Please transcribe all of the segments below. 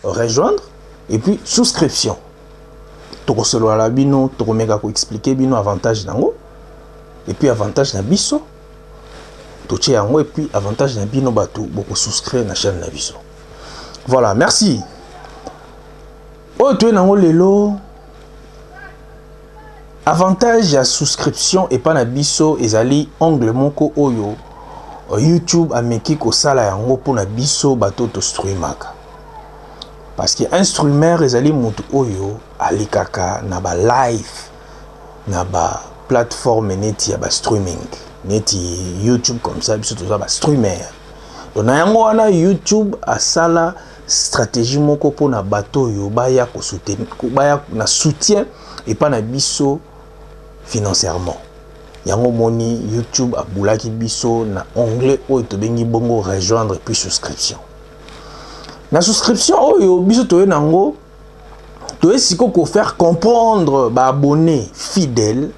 rejoindre et puis souscription. Toko solo la bino, toko mega ko expliquer bino avantage nango et puis avantage na biso. Toche yango et puis avantage na bino bato boko souscrire na chaîne na biso. Voilà, merci. Oh tu es nango lelo. Avantage ya souscription et pas na biso ezali ongle moko oyo YouTube ameki ko sala yango pour na biso bato to streamaka. Parce que instrument ezali mutu oyo alikaka na ba live na ba plateforme neti ya ba streaming neti YouTube comme ça biso toza ba streamer. Donc na yango wana YouTube asala stratégie moko pour na bato yo baya ko soutenir baya na soutien et pas na biso financièrement. Yango moni YouTube a boulaki biso na onglet oyo to bengi bongo rejoindre puis souscription. Na souscription oyo biso to nango to esiko ko faire comprendre ba abonné fidèle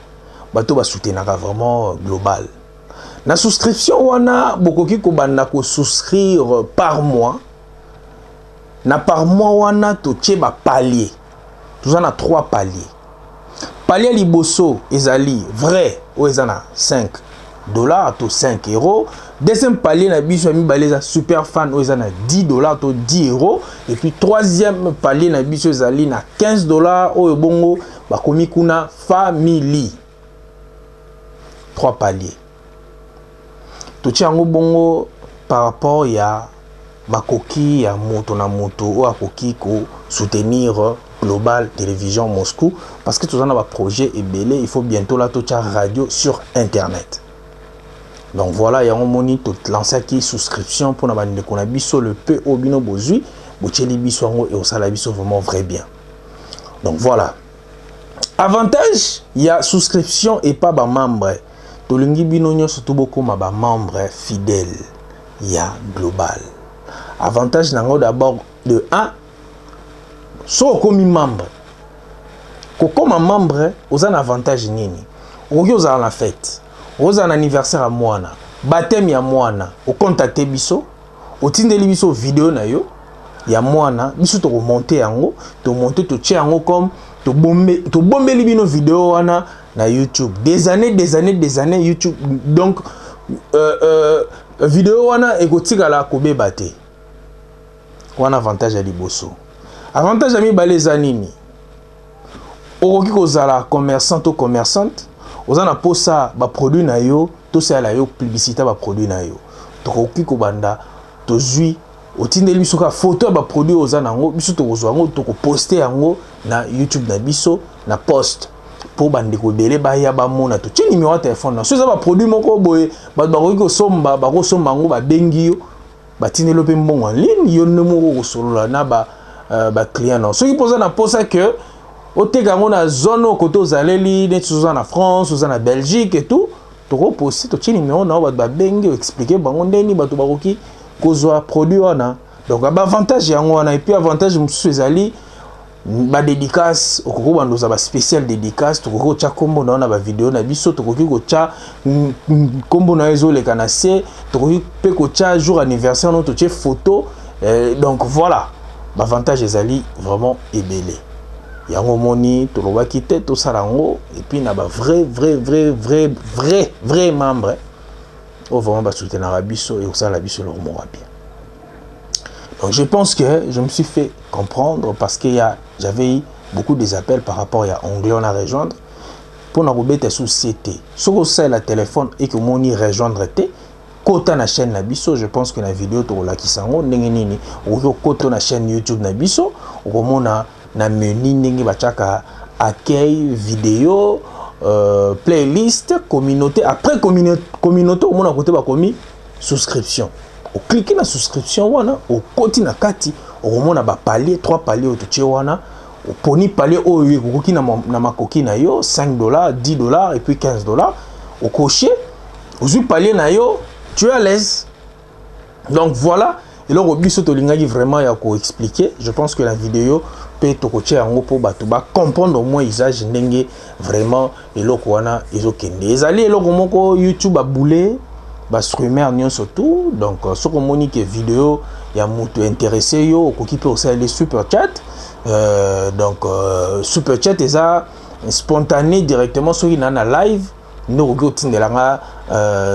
bato ba soutenaka vraiment global. Na souscription wana bokoki ko banda ko souscrire par mois. Na par mois wana to tie ba palier. Tout ça na 3 paliers. Palier liboso ezali vrai ou ezana 5 dollars to 5 euros. Deuxième palier na biso mi baleza super fan ou ezana 10 dollars to 10 euros. Et puis troisième palier na biso ezali na 15 dollars ou bongo bakomi kuna family. 3 paliers. To tiango bongo par rapport ya bakoki ya moto na moto ou akoki ko soutenir Global Télévision Moscou parce que tout ça a un projet et belé, il faut bientôt la toucher radio sur internet. Donc voilà, il y a un moni tout lancé qui souscription pour na bande qu'on a biso le peu au bino bozui, bocheli biso et au sala biso vraiment vrai bien. Donc voilà. Avantage, il y a souscription et pas ba membre. Tolingi bino nyo surtout beaucoup ma ba membre fidèle. Il y a global. Avantage nango d'abord de 1. So komi membre. Kokoma membre, oza un avantage nini. Oki oza la fête. Oza un anniversaire à mwana. Baptême ya mwana. O contacte biso. O tindeli biso vidéo na yo. Ya mwana. Biso to monter yango. To monter to tche yango comme. To bombe li bino vidéo wana na YouTube. Des années YouTube. Donc, vidéo wana ekotika la kobe bate. Wana avantage ya liboso. Avantage à mi baleza nini. Okoki kozala commerçant ou commerçante, ozana posa ba produit na yo, to sala yo publicité ba produit na yo. Tokoki ko banda to zui otindeli biso ka photo ba produit ozana ngo, biso to kozwa ngo to ko poster yango na YouTube na biso na post pour bande ko belé ba ya ba mona to tini numéro téléphone na. So za ba produit moko boye ba koki ko somba ba ko somba ngo ba bengi yo ba tinelo pe mbongo en ligne yo ne moko ko solola na ba client non. Ceux qui posent na posa que au tegango na zone au côté aux allées net en France, aux en Belgique et tout, to reposter to tini numéro na ba bengi expliquer bango ndeni ba to bakoki kozwa produit wana. Donc ba avantage yango wana et puis avantage mususu ezali ba dédicace okoko bandoza ba spécial dédicace to koko cha kombo na ba vidéo na biso to koki ko cha kombo na ezole kana se to koki pe ko cha jour anniversaire no to che photo donc voilà. L'avantage ezali vraiment ébélé. Yango moni to lo bakite to sarango et puis na ba vrai membre. Oh vraiment ba soutenir na biso et ça la biso le remora bien. Donc je pense que je me suis fait comprendre parce que j'avais eu beaucoup des appels par rapport à onglet on a rejoindre pour na robete société. Soko ça la téléphone et que moni rejoindre té kota na chaîne na biso, je pense que la vidéo to la kisango ndenge nini o kota na chaîne YouTube na biso o mona na menu ndenge bachaka accueil vidéo playlist communauté après communauté o mona côté ba komi souscription o cliquer na souscription wana o koti na kati o mona ba palier 3 paliers o tche wana o poni palier o yokoki na makoki na yo 5 dollars 10 dollars et puis 15 dollars o cocher o zu palier na yo tu es à l'aise. Donc voilà. Et là, Robiso Tolingagi vraiment ya ko expliquer. Je pense que la vidéo peut te coacher en pour batuba comprendre au moins usage ndenge vraiment et là wana ezokende. Ezali et là moko YouTube a boulé ba streamer nyon surtout. Donc ce qu'on monique vidéo ya mutu intéressé yo okoki pe osala les super chat donc super chat eza spontané directement soki na live nde okoki otindelanga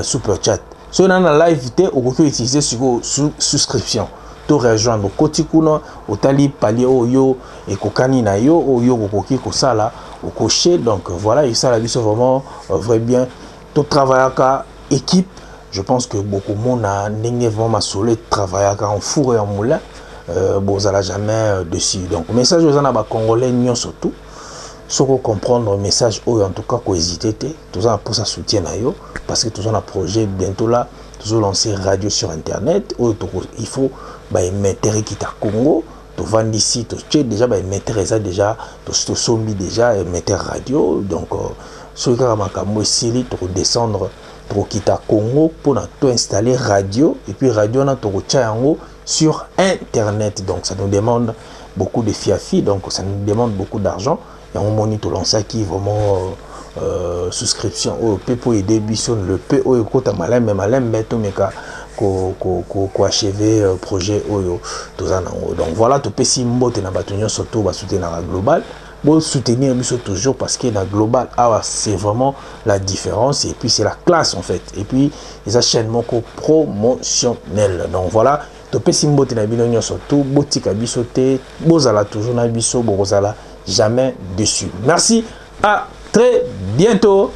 super chat soki na live te okoki utiliser siko souscription to rejoindre koti kuna otali palier oyo ekokani na yo oyo okoki kosala okoche donc voilà et ça la biso vraiment vrai bien to travaillaka équipe. Je pense que beaucoup de monde a vraiment solide travailler en four et en moulin. Bon, ça n'a jamais dessus. Donc, message aux gens congolais, nous surtout. Si vous comprendre le message, en tout cas, qu'on hésite, tout ça pour ça soutien parce que tout ça un projet bientôt là, tout lancer radio sur internet. Il faut mettre qui t'a Congo, tu vends ici, tu déjà mettre ça déjà, tu sombi déjà mettre radio. Donc, ceux qui ont essayé de descendre pour quitter Congo pour tout installer radio et puis radio on a tout sur internet donc ça nous demande beaucoup de fiafi donc ça nous demande beaucoup d'argent et on monitor lancer qui vraiment souscription au peut pour aider bison le peu au côté malin mais tout meka ko achever projet oyo tout ça donc voilà tout petit mbote na batonyo surtout va soutenir la global. Bon, soutenir toujours parce que la global c'est vraiment la différence et puis c'est la classe en fait et puis les chaînes promotionnelles donc voilà to pesi mbote na bino surtout botika bisoté bozala toujours na biso bozala jamais dessus. Merci, à très bientôt.